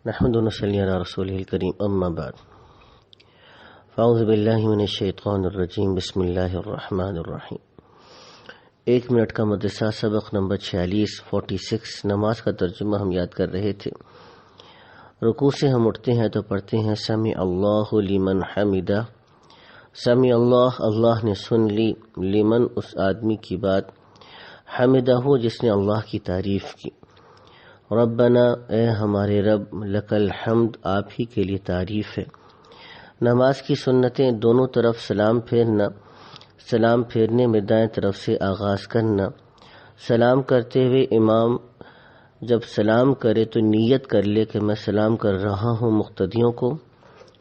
نحمد و نصلی علی رسولہ الکریم اما بعد فاعوذ باللہ من الشیطان الرجیم بسم اللہ الرحمن الرحیم۔ 1 منٹ کا مدرسہ سبق نمبر 46 نماز کا ترجمہ ہم یاد کر رہے تھے۔ رکوع سے ہم اٹھتے ہیں تو پڑھتے ہیں سمع اللہ لمن حمدہ، سمع اللہ، اللہ نے سن لی، لمن اس آدمی کی بات، حمدہ جس نے اللہ کی تعریف کی، ربنا اے ہمارے رب، لک الحمد آپ ہی کے لیے تعریف ہے۔ نماز کی سنتیں دونوں طرف سلام پھیرنا، سلام پھیرنے میں دائیں طرف سے آغاز کرنا، سلام کرتے ہوئے امام جب سلام کرے تو نیت کر لے کہ میں سلام کر رہا ہوں مقتدیوں کو،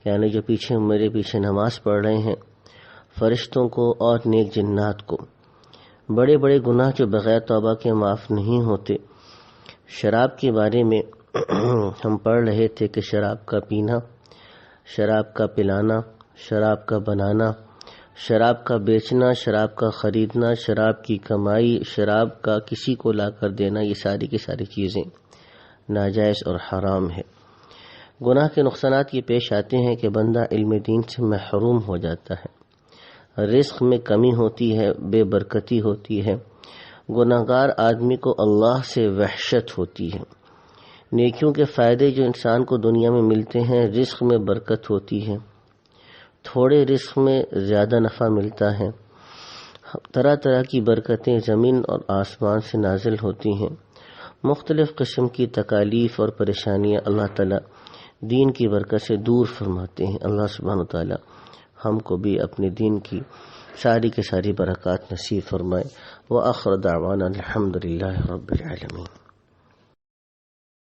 یعنی جو میرے پیچھے نماز پڑھ رہے ہیں، فرشتوں کو اور نیک جنات کو۔ بڑے بڑے گناہ جو بغیر توبہ کے معاف نہیں ہوتے۔ شراب کے بارے میں ہم پڑھ رہے تھے کہ شراب کا پینا، شراب کا پلانا، شراب کا بنانا، شراب کا بیچنا، شراب کا خریدنا، شراب کی کمائی، شراب کا کسی کو لا کر دینا، یہ ساری کی ساری چیزیں ناجائز اور حرام ہے۔ گناہ کے نقصانات یہ پیش آتے ہیں کہ بندہ علم دین سے محروم ہو جاتا ہے، رزق میں کمی ہوتی ہے، بے برکتی ہوتی ہے، گناہگار آدمی کو اللہ سے وحشت ہوتی ہے۔ نیکیوں کے فائدے جو انسان کو دنیا میں ملتے ہیں، رزق میں برکت ہوتی ہے، تھوڑے رزق میں زیادہ نفع ملتا ہے، طرح طرح کی برکتیں زمین اور آسمان سے نازل ہوتی ہیں، مختلف قسم کی تکالیف اور پریشانیاں اللہ تعالیٰ دین کی برکت سے دور فرماتے ہیں۔ اللہ سبحانہ وتعالیٰ ہم کو بھی اپنے دین کی ساری کے ساری برکات نصیب فرمائے۔ وآخر دعوانا الحمد للہ رب العالمین۔